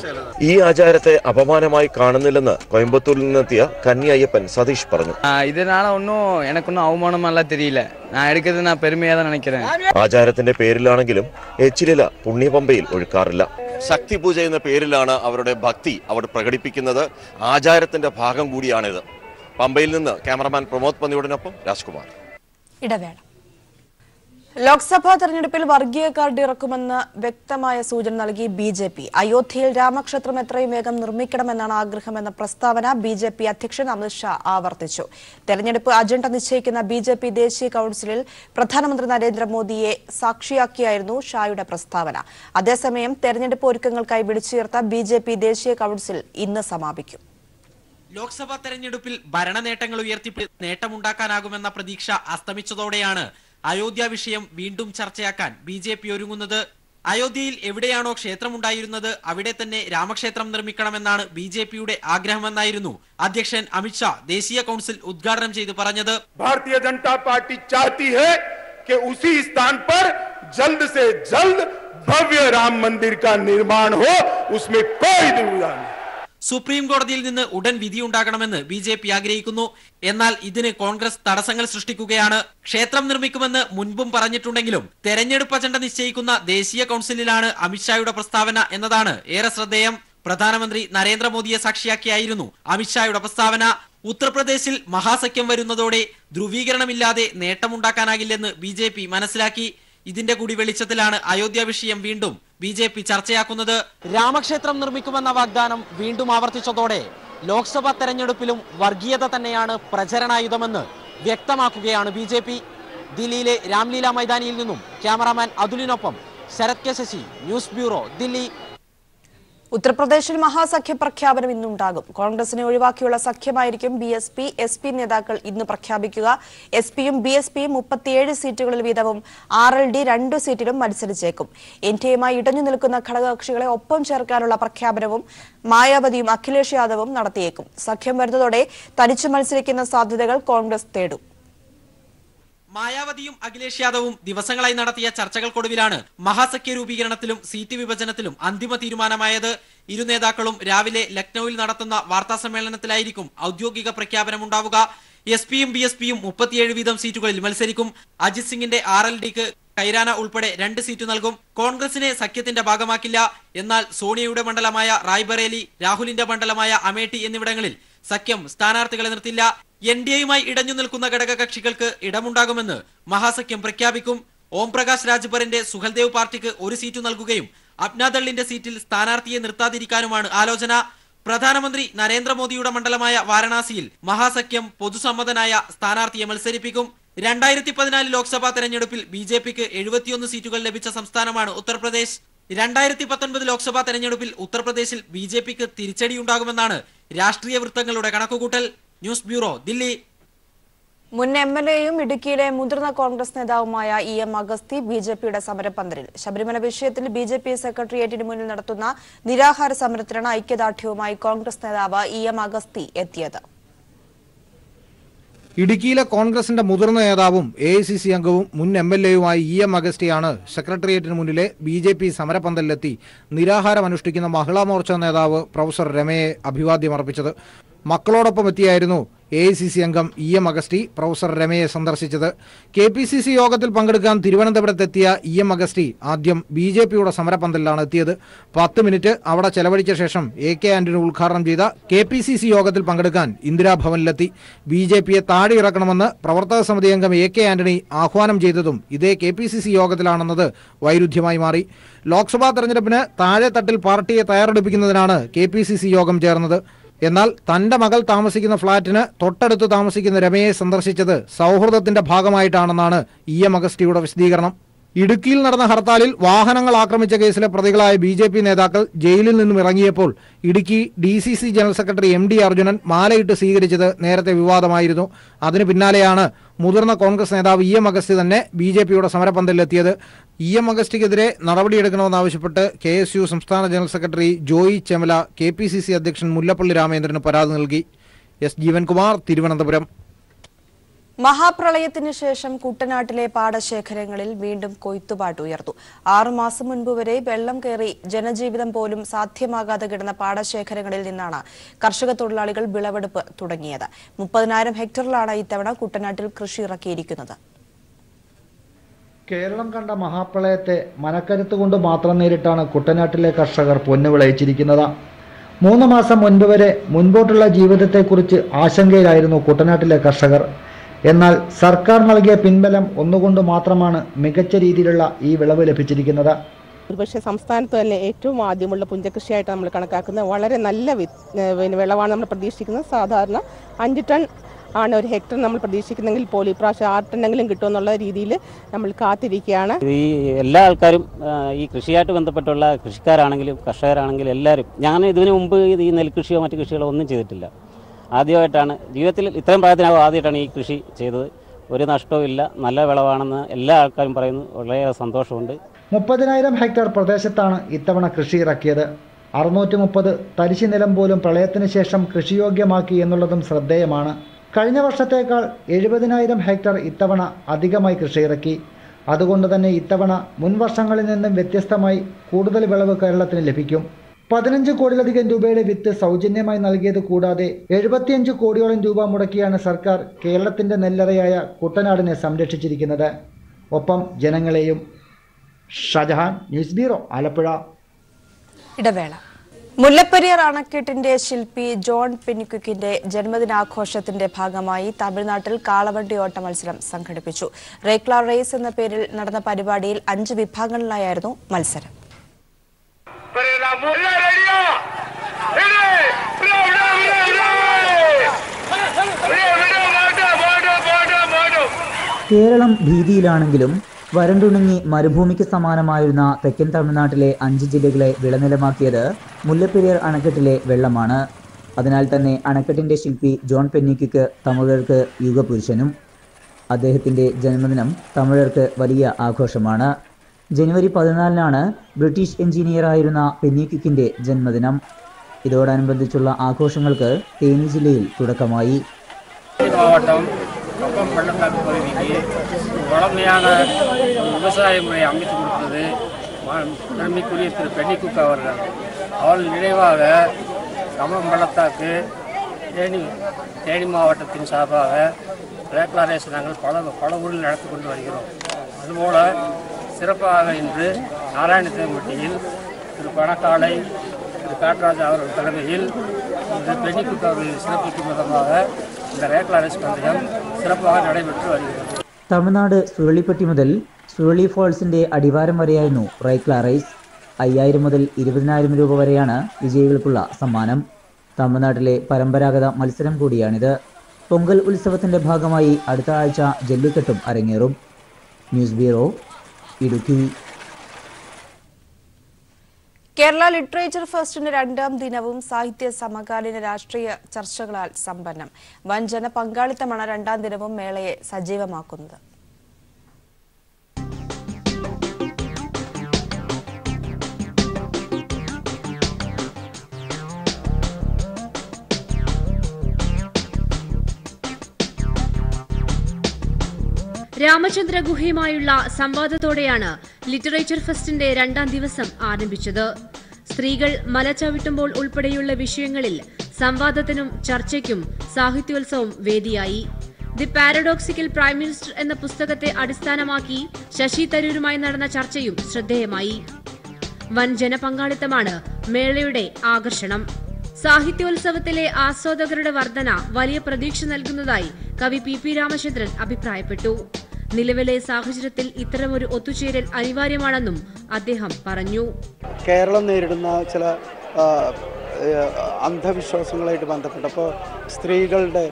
ഈ ആചാരത്തെ അപമാനമായി കാണുന്നില്ലെന്ന് കോയമ്പത്തൂരിൽ നിന്നെത്തിയ കന്നി അയ്യപ്പൻ സതീഷ് പറഞ്ഞു. இதனால எனக்கு ஒன்றும் அவமானமெல்லாம் தெரியல. நான் எடுக்கிறது நான் பெருமையாக தான் நினைக்கிறேன். ആചാരത്തിന്റെ പേരിലാണെങ്കിലും എച്ചിലില പുണ്യപമ്പയിൽ ഒഴുക്കാറില്ല. ശക്തിപൂജ എന്ന പേരിലാണ് അവരുടെ ഭക്തി അവർ പ്രകടിപ്പിക്കുന്നത്. ആചാരത്തിന്റെ ഭാഗം കൂടിയാണിത്. പമ്പയിൽ നിന്ന് ക്യാമറമാൻ പ്രമോദ് പന്നിയോടിനൊപ്പം രാജ്കുമാർ. ഇടവേള. ലോക്സഭാ തെരഞ്ഞെടുപ്പിൽ വർഗീയ കാർഡ് ഇറക്കുമെന്ന് വ്യക്തമായ സൂചന നൽകി ബി.ജെ.പി. അയോധ്യയിൽ രാമക്ഷേത്രം എത്രയും വേഗം നിർമ്മിക്കണമെന്നാണ് ആഗ്രഹമെന്ന പ്രസ്താവന ബി.ജെ.പി. അധ്യക്ഷൻ അമിത്ഷാ ആവർത്തിച്ചു. തെരഞ്ഞെടുപ്പ് അജണ്ട നിശ്ചയിക്കുന്ന ബി.ജെ.പി. ദേശീയ കൌൺസിലിൽ പ്രധാനമന്ത്രി നരേന്ദ്രമോദിയെ സാക്ഷിയാക്കിയായിരുന്നു ഷായുടെ പ്രസ്താവന. അതേസമയം തെരഞ്ഞെടുപ്പ് ഒരുക്കങ്ങൾക്കായി വിളിച്ചുചേർത്ത ബി.ജെ.പി. ദേശീയ കൌൺസിൽ ഇന്ന് സമാപിക്കും. ലോക്സഭാ തെരഞ്ഞെടുപ്പിൽ ഭരണ നേട്ടങ്ങൾ ഉയർത്തി നേട്ടമുണ്ടാക്കാനാകുമെന്ന പ്രതീക്ഷ അസ്തമിച്ചതോടെയാണ് അയോധ്യ വിഷയം വീണ്ടും ചർച്ചയാക്കാൻ ബി.ജെ.പി. ഒരുങ്ങുന്നത്. അയോധ്യയിൽ എവിടെയാണോ ക്ഷേത്രമുണ്ടായിരുന്നത് അവിടെ തന്നെ രാമക്ഷേത്രം നിർമ്മിക്കണമെന്നാണ് ബി.ജെ.പിയുടെ ആഗ്രഹമെന്നായിരുന്നു അധ്യക്ഷൻ അമിത്ഷാ ദേശീയ കൌൺസിൽ ഉദ്ഘാടനം ചെയ്ത് പറഞ്ഞത്. ഭാരതീയ ജനതാ പാർട്ടി ചാഹത്തി ഹൈ कि उसी स्थान पर जल्द से जल्द भव्य राम मंदिर का निर्माण हो, उसमें कोई दुविधा नहीं. സുപ്രീം കോടതിയിൽ നിന്ന് ഉടൻ വിധിയുണ്ടാകണമെന്ന് ബി.ജെ.പി. ആഗ്രഹിക്കുന്നു. എന്നാൽ ഇതിന് കോൺഗ്രസ് തടസ്സങ്ങൾ സൃഷ്ടിക്കുകയാണ്. ക്ഷേത്രം നിർമ്മിക്കുമെന്ന് മുൻപും പറഞ്ഞിട്ടുണ്ടെങ്കിലും തെരഞ്ഞെടുപ്പ് അജണ്ട നിശ്ചയിക്കുന്ന ദേശീയ കൌൺസിലിലാണ് അമിത്ഷായുടെ പ്രസ്താവന എന്നതാണ് ഏറെ ശ്രദ്ധേയം. പ്രധാനമന്ത്രി നരേന്ദ്രമോദിയെ സാക്ഷിയാക്കിയായിരുന്നു അമിത്ഷായുടെ പ്രസ്താവന. ഉത്തർപ്രദേശിൽ മഹാസഖ്യം വരുന്നതോടെ ധ്രുവീകരണമില്ലാതെ നേട്ടമുണ്ടാക്കാനാകില്ലെന്ന് ബി.ജെ.പി. മനസ്സിലാക്കി. ഇതിന്റെ കൂടി വെളിച്ചത്തിലാണ് അയോധ്യ വിഷയം വീണ്ടും ബി.ജെ.പി. ചർച്ചയാക്കുന്നത്. രാമക്ഷേത്രം നിർമ്മിക്കുമെന്ന വാഗ്ദാനം വീണ്ടും ആവർത്തിച്ചതോടെ ലോക്സഭാ തെരഞ്ഞെടുപ്പിലും വർഗീയത തന്നെയാണ് പ്രചരണായുധമെന്ന് വ്യക്തമാക്കുകയാണ് ബി.ജെ.പി. ദില്ലിയിലെ രാംലീല മൈതാനിയിൽ നിന്നും ക്യാമറാമാൻ അതുലിനൊപ്പം Sarath K Sasi, news bureau, Delhi. ഉത്തർപ്രദേശിൽ മഹാസഖ്യ പ്രഖ്യാപനം ഇന്നുണ്ടാകും. കോൺഗ്രസിനെ ഒഴിവാക്കിയുള്ള സഖ്യമായിരിക്കും ബി.എസ്.പി. എസ്.പി. നേതാക്കൾ ഇന്ന് പ്രഖ്യാപിക്കുക. എസ്.പിയും ബി.എസ്.പിയും 37 സീറ്റുകളിൽ വീതവും ആർ.എൽ.ഡി 2 സീറ്റിലും മത്സരിച്ചേക്കും. എൻ.ഡി.എയുമായി ഇടഞ്ഞു നിൽക്കുന്ന ഘടകകക്ഷികളെ ഒപ്പം ചേർക്കാനുള്ള പ്രഖ്യാപനവും മായാവതിയും അഖിലേഷ് യാദവും നടത്തിയേക്കും. സഖ്യം വരുന്നതോടെ തനിച്ചു മത്സരിക്കുന്ന സാധ്യതകൾ കോൺഗ്രസ് തേടും. മായാവതിയും അഖിലേഷ് യാദവും ദിവസങ്ങളായി നടത്തിയ ചർച്ചകൾക്കൊടുവിലാണ് മഹാസഖ്യ രൂപീകരണത്തിലും സീറ്റ് വിഭജനത്തിലും അന്തിമ തീരുമാനമായത്. ഇരു നേതാക്കളും രാവിലെ ലക്നൌവിൽ നടത്തുന്ന വാർത്താ സമ്മേളനത്തിലായിരിക്കും ഔദ്യോഗിക പ്രഖ്യാപനമുണ്ടാവുക. എസ്.പിയും ബി.എസ്.പിയും 37 വീതം സീറ്റുകളിൽ മത്സരിക്കും. അജിത് സിംഗിന്റെ ആർ.എൽ.ഡിക്ക് കൈരാന ഉൾപ്പെടെ 2 സീറ്റ് നൽകും. കോൺഗ്രസിനെ സഖ്യത്തിന്റെ ഭാഗമാക്കില്ല. എന്നാൽ സോണിയയുടെ മണ്ഡലമായ റായ്ബറേലി, രാഹുലിന്റെ മണ്ഡലമായ അമേഠി എന്നിവിടങ്ങളിൽ സഖ്യം സ്ഥാനാർത്ഥികളെ നിർത്തില്ല. എൻ.ഡി.എയുമായി ഇടഞ്ഞു നിൽക്കുന്ന ഘടകകക്ഷികൾക്ക് ഇടമുണ്ടാകുമെന്ന് മഹാസഖ്യം പ്രഖ്യാപിക്കും. ഓം പ്രകാശ് രാജ്ഭറിന്റെ സുഹൽദേവ് പാർട്ടിക്ക് 1 സീറ്റ് നൽകുകയും അപ്നാദളിന്റെ സീറ്റിൽ സ്ഥാനാർത്ഥിയെ നിർത്താതിരിക്കാനുമാണ് ആലോചന. പ്രധാനമന്ത്രി നരേന്ദ്രമോദിയുടെ മണ്ഡലമായ വാരണാസിയിൽ മഹാസഖ്യം പൊതുസമ്മതനായ സ്ഥാനാർത്ഥിയെ മത്സരിപ്പിക്കും. 2014 ലോക്സഭാ തെരഞ്ഞെടുപ്പിൽ ബി.ജെ.പിക്ക് 71 സീറ്റുകൾ ലഭിച്ച സംസ്ഥാനമാണ് ഉത്തർപ്രദേശ്. 2019 ലോക്സഭാ തെരഞ്ഞെടുപ്പിൽ ഉത്തർപ്രദേശിൽ ബി.ജെ.പിക്ക് തിരിച്ചടിയുണ്ടാകുമെന്നാണ് രാഷ്ട്രീയ വൃത്തങ്ങളുടെ കണക്കുകൂട്ടൽ. News bureau, Delhi. മുൻ എം.എൽ.എയും ഇടുക്കിയിലെ മുതിർന്ന കോൺഗ്രസ് നേതാവുമായ ഇ.എം. അഗസ്തി ബി.ജെ.പിയുടെ സമരപ്പന്തലിൽ. ശബരിമല വിഷയത്തിൽ ബി.ജെ.പി. സെക്രട്ടേറിയറ്റിന് മുന്നിൽ നടത്തുന്ന നിരാഹാര സമരത്തിലാണ് ഐക്യദാർഢ്യവുമായി കോൺഗ്രസ് നേതാവ് ഇ.എം. അഗസ്തി എത്തിയത്. ഇടുക്കിയിലെ കോൺഗ്രസിന്റെ മുതിർന്ന നേതാവും എ.ഐ.സി.സി. അംഗവും മുൻ എം.എൽ.എയുമായി ഇ.എം. അഗസ്റ്റിയാണ് സെക്രട്ടേറിയറ്റിന് മുന്നിലെ ബി.ജെ.പി. സമരപ്പന്തലിലെത്തി നിരാഹാരം അനുഷ്ഠിക്കുന്ന മഹിളാ മോർച്ച നേതാവ് പ്രൊഫസർ രമയെ അഭിവാദ്യമർപ്പിച്ചത്. മക്കളോടൊപ്പം എത്തിയായിരുന്നു എ.ഐ.സി.സി. അംഗം ഇ.എം. അഗസ്റ്റി പ്രൊഫസർ രമയെ സന്ദർശിച്ചത്. കെ.പി.സി.സി. യോഗത്തിൽ പങ്കെടുക്കാൻ തിരുവനന്തപുരത്തെത്തിയ ഇ.എം. അഗസ്റ്റി ആദ്യം ബി.ജെ.പിയുടെ സമരപ്പന്തലിലാണ് എത്തിയത്. 10 മിനിറ്റ് അവിടെ ചെലവഴിച്ച ശേഷം എ.കെ. ആന്റണി ഉദ്ഘാടനം ചെയ്ത കെ.പി.സി.സി. യോഗത്തിൽ പങ്കെടുക്കാൻ ഇന്ദിരാഭവനിലെത്തി. ബി.ജെ.പിയെ താഴെ ഇറക്കണമെന്ന് പ്രവർത്തക സമിതി അംഗം എ.കെ. ആന്റണി ആഹ്വാനം ചെയ്തതും ഇതേ കെ.പി.സി.സി. യോഗത്തിലാണെന്നത് വൈരുദ്ധ്യമായി മാറി. ലോക്സഭാ തെരഞ്ഞെടുപ്പിന് താഴെ തട്ടിൽ പാർട്ടിയെ തയ്യാറെടുപ്പിക്കുന്നതിനാണ് കെ.പി.സി.സി. യോഗം ചേർന്നത്. എന്നാൽ തന്റെ മകൾ താമസിക്കുന്ന ഫ്ളാറ്റിന് തൊട്ടടുത്ത് താമസിക്കുന്ന രമയെ സന്ദർശിച്ചത് സൗഹൃദത്തിന്റെ ഭാഗമായിട്ടാണെന്നാണ് ഇ.എം. അഗസ്റ്റിയുടെ വിശദീകരണം. ഇടുക്കിയിൽ നടന്ന ഹർത്താലിൽ വാഹനങ്ങൾ ആക്രമിച്ച കേസിലെ പ്രതികളായ ബി.ജെ.പി. നേതാക്കൾ ജയിലിൽ നിന്നും ഇറങ്ങിയപ്പോൾ Idukki DCC. General secretary MD. Arjunan മാലയിട്ട് സ്വീകരിച്ചത് നേരത്തെ വിവാദമായിരുന്നു. അതിനു പിന്നാലെയാണ് മുതിർന്ന കോൺഗ്രസ് നേതാവ് ഇ.എം. അഗസ്റ്റി തന്നെ ബി.ജെ.പിയുടെ സമരപ്പന്തലിലെത്തിയത്. ഇ.എം. അഗസ്റ്റിക്കെതിരെ നടപടിയെടുക്കണമെന്നാവശ്യപ്പെട്ട് കെ.എസ്.യു. സംസ്ഥാന ജനറൽ സെക്രട്ടറി ജോയി ചെമല കെ.പി.സി.സി. അധ്യക്ഷൻ മുല്ലപ്പള്ളി രാമചന്ദ്രന് പരാതി നൽകി. എസ്. ജീവൻകുമാർ, തിരുവനന്തപുരം. മഹാപ്രളയത്തിന് ശേഷം കുട്ടനാട്ടിലെ പാടശേഖരങ്ങളിൽ വീണ്ടും കൊയ്ത്തുപാട്ട് ഉയർന്നു. 6 മാസം മുൻപ് വരെ വെള്ളം കയറി ജനജീവിതം പോലും സാധ്യമാകാതെ കിടന്ന പാടശേഖരങ്ങളിൽ നിന്നാണ് കർഷക തൊഴിലാളികൾ വിളവെടുപ്പ് തുടങ്ങിയത്. 30,000 ഹെക്ടറിലാണ് ഇത്തവണ കുട്ടനാട്ടിൽ കൃഷി ഇറക്കിയിരിക്കുന്നത്. കേരളം കണ്ട മഹാപ്രളയത്തെ മനക്കരുത്തുകൊണ്ട് മാത്രം നേരിട്ടാണ് കുട്ടനാട്ടിലെ കർഷകർ പൊന്നു വിളയിച്ചിരിക്കുന്നത്. 3 മാസം മുൻപ് വരെ മുൻപോട്ടുള്ള ജീവിതത്തെക്കുറിച്ച് ആശങ്കയിലായിരുന്നു കുട്ടനാട്ടിലെ കർഷകർ. എന്നാൽ സർക്കാർ നൽകിയ പിൻബലം ഒന്നുകൊണ്ട് മാത്രമാണ് മികച്ച രീതിയിലുള്ള ഈ വിളവ് ലഭിച്ചിരിക്കുന്നത്. ഒരുപക്ഷെ സംസ്ഥാനത്ത് തന്നെ ഏറ്റവും ആദ്യമുള്ള പുഞ്ചകൃഷിയായിട്ട് നമ്മൾ കണക്കാക്കുന്ന വളരെ നല്ല വിളവാണ് നമ്മൾ പ്രതീക്ഷിക്കുന്നത്. സാധാരണ 5 ടൺ ആണ് ഒരു ഹെക്ടർ നമ്മൾ പ്രതീക്ഷിക്കുന്നെങ്കിൽ പോലും ഇപ്രാവശ്യം 6 ടണ്ണെങ്കിലും കിട്ടുമെന്നുള്ള രീതിയിൽ നമ്മൾ കാത്തിരിക്കുകയാണ്. ഈ എല്ലാ ആൾക്കാരും ഈ കൃഷിയായിട്ട് ബന്ധപ്പെട്ടുള്ള കൃഷിക്കാരാണെങ്കിലും കർഷകരാണെങ്കിലും എല്ലാവരും, ഞാൻ ഇതിനു മുമ്പ് ഈ നെൽകൃഷിയോ മറ്റു കൃഷികളോ ഒന്നും ചെയ്തിട്ടില്ല. ആദ്യമായിട്ടാണ് ജീവിതത്തിൽ ഇത്രയും പ്രായത്തിനാവും ആദ്യമായിട്ടാണ് ഈ കൃഷി ചെയ്തത്. ഒരു നഷ്ടവും ഇല്ല, നല്ല വിളവാണെന്ന് എല്ലാ ആൾക്കാരും പറയുന്നു. വളരെയേറെ സന്തോഷമുണ്ട്. 30,000 ഹെക്ടർ പ്രദേശത്താണ് ഇത്തവണ കൃഷി ഇറക്കിയത്. 630 തരിശു നിലം പോലും പ്രളയത്തിന് ശേഷം കൃഷിയോഗ്യമാക്കി എന്നുള്ളതും ശ്രദ്ധേയമാണ്. കഴിഞ്ഞ വർഷത്തേക്കാൾ 70,000 ഹെക്ടർ ഇത്തവണ അധികമായി കൃഷി ഇറക്കി. അതുകൊണ്ട് തന്നെ ഇത്തവണ മുൻ വർഷങ്ങളിൽ നിന്നും വ്യത്യസ്തമായി കൂടുതൽ വിളവ് കേരളത്തിന് ലഭിക്കും. 15 കോടിയിലധികം രൂപയുടെ വിത്ത് സൗജന്യമായി നൽകിയത് കൂടാതെ 75 കോടിയോളം രൂപ മുടക്കിയാണ് സർക്കാർ കേരളത്തിന്റെ നെല്ലറയായ കുട്ടനാടിനെ സംരക്ഷിച്ചിരിക്കുന്നത്. ഒപ്പം ജനങ്ങളെയും. Shajahan, news bureau, Alappuzha. ഇടവേള. മുല്ലപ്പെരിയാർ അണക്കെട്ടിന്റെ ശില്പി ജോൺ പെന്നിക്വിക്കിന്റെ ജന്മദിനാഘോഷത്തിന്റെ ഭാഗമായി തമിഴ്നാട്ടിൽ കാളവണ്ടി ഓട്ട മത്സരം സംഘടിപ്പിച്ചു. റേക്ല റേസ് എന്ന പേരിൽ നടന്ന പരിപാടിയിൽ 5 വിഭാഗങ്ങളിലായിരുന്നു മത്സരം. കേരളം ഭീതിയിലാണെങ്കിലും വരണ്ടുണങ്ങി മരുഭൂമിക്ക് സമാനമായിരുന്ന തെക്കൻ തമിഴ്നാട്ടിലെ 5 ജില്ലകളെ വിളനിലമാക്കിയത് മുല്ലപ്പെരിയാർ അണക്കെട്ടിലെ വെള്ളമാണ്. അതിനാൽ തന്നെ അണക്കെട്ടിന്റെ ശില്പി ജോൺ പെന്നിക്വിക്ക് തമിഴർക്ക് യുഗപുരുഷനും. അദ്ദേഹത്തിന്റെ ജന്മദിനം തമിഴർക്ക് വലിയ ആഘോഷമാണ്. ജനുവരി 14-നാണ് ബ്രിട്ടീഷ് എഞ്ചിനീയറായിരുന്ന പെന്നിക്വിക്കിന്റെ ജന്മദിനം. ഇതോടനുബന്ധിച്ചുള്ള ആഘോഷങ്ങൾക്ക് തേനി ജില്ലയിൽ തുടക്കമായി. பக்கம் பள்ளத்தாக்கு பகுதிக்கு வளமையான விவசாய முறையை அமைத்து கொடுத்தது நன்மைக்குரிய திரு பென்னிக்குக் அவர்கள். அவர்கள் நினைவாக கம்பம் பள்ளத்தாக்கு தேனி மாவட்டத்தின் சார்பாக ரேக்லா ரேஸ் நாங்கள் பல ஊரில் நடத்தி கொண்டு வருகிறோம். அதுபோல சிறப்பாக இன்று நாராயணத்தேம்பட்டியில் திரு பணக்காலை திரு காட்ராஜா அவர்கள் தலைமையில் இந்த பென்னிக்குக் அவர்களை சிறப்பிக்கும் விதமாக இந்த ரேக்லா ரேஸ் பந்தயம் சிறப்பாக நடைபெற்று வருகிறது. തമിഴ്നാട് സുരളിപ്പട്ടി മുതൽ സുരളി ഫോൾസിന്റെ അടിവാരം വരെയായിരുന്നു റൈക്ല റേസ്. 5,000 മുതൽ 20,000 രൂപ വരെയാണ് വിജയികൾക്കുള്ള സമ്മാനം. തമിഴ്നാട്ടിലെ പരമ്പരാഗത മത്സരം കൂടിയാണിത്. പൊങ്കൽ ഉത്സവത്തിന്റെ ഭാഗമായി അടുത്ത ആഴ്ച ജല്ലിക്കെട്ടും അരങ്ങേറും. News bureau, Idukki. Kerala literature ഫെസ്റ്റിന്റെ 2ാം ദിനവും സാഹിത്യ സമകാലീന രാഷ്ട്രീയ ചർച്ചകളാൽ സമ്പന്നം. വൻ ജനപങ്കാളിത്തമാണ് 2ാം ദിനവും മേളയെ സജീവമാക്കുന്നത്. രാമചന്ദ്ര ഗുഹയുമായുള്ള സംവാദത്തോടെയാണ് ലിറ്ററേച്ചർ ഫെസ്റ്റിന്റെ 2ാം ദിവസം ആരംഭിച്ചത്. സ്ത്രീകൾ മല ചവിട്ടുമ്പോൾ ഉൾപ്പെടെയുള്ള വിഷയങ്ങളിൽ സംവാദത്തിനും ചർച്ചയ്ക്കും സാഹിത്യോത്സവം വേദിയായി. ദി പാരഡോക്സിക്കൽ പ്രൈം മിനിസ്റ്റർ എന്ന പുസ്തകത്തെ അടിസ്ഥാനമാക്കി ശശി തരൂരുമായി നടന്ന ചർച്ചയും ശ്രദ്ധേയമായി. വൻ ജനപങ്കാളിത്തമാണ് മേളയുടെ ആകർഷണം. സാഹിത്യോത്സവത്തിലെ ആസ്വാദകരുടെ വർധന വലിയ പ്രതീക്ഷ നൽകുന്നതായി കവി പി രാമചന്ദ്രൻ അഭിപ്രായപ്പെട്ടു. നിലവിലെ സാഹചര്യത്തിൽ ഇത്തരമൊരു ഒത്തുചേരൽ അനിവാര്യമാണെന്നും അദ്ദേഹം പറഞ്ഞു. കേരളം നേരിടുന്ന ചില അന്ധവിശ്വാസങ്ങളായിട്ട് ബന്ധപ്പെട്ടപ്പോൾ സ്ത്രീകളുടെ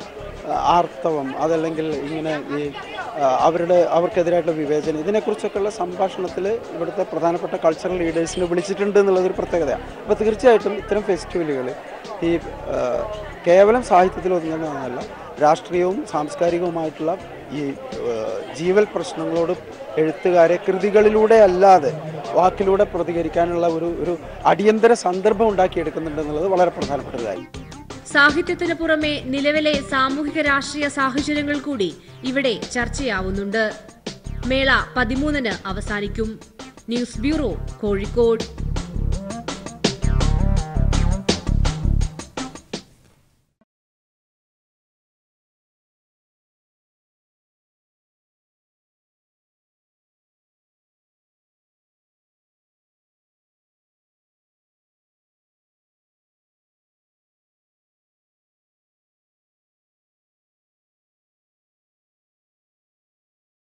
ആർത്തവം, അതല്ലെങ്കിൽ ഇങ്ങനെ ഈ അവർക്കെതിരായിട്ടുള്ള വിവേചനം, ഇതിനെക്കുറിച്ചൊക്കെയുള്ള സംഭാഷണത്തിൽ ഇവിടുത്തെ പ്രധാനപ്പെട്ട കൾച്ചറൽ ലീഡേഴ്സിനെ വിളിച്ചിട്ടുണ്ട് എന്നുള്ളതൊരു പ്രത്യേകതയാണ്. അപ്പോൾ തീർച്ചയായിട്ടും ഇത്തരം ഫെസ്റ്റിവലുകൾ ഈ കേവലം സാഹിത്യത്തിൽ ഒതുങ്ങുന്നതല്ല, രാഷ്ട്രീയവും സാംസ്കാരികവുമായിട്ടുള്ള ഈ ജീവൽ പ്രശ്നങ്ങളോട് എഴുത്തുകാരെ കൃതികളിലൂടെ അല്ലാതെ വാക്കിലൂടെ പ്രതികരിക്കാനുള്ള ഒരു അടിയന്തര സന്ദർഭം ഉണ്ടാക്കിയെടുക്കുന്നുണ്ടെന്നുള്ളത് വളരെ പ്രധാനപ്പെട്ടതായി. സാഹിത്യത്തിന് പുറമെ നിലവിലെ സാമൂഹിക രാഷ്ട്രീയ സാഹചര്യങ്ങൾ കൂടി ഇവിടെ ചർച്ചയാവുന്നുണ്ട്. മേള 13-ന് അവസാനിക്കും. News bureau, Kozhikode.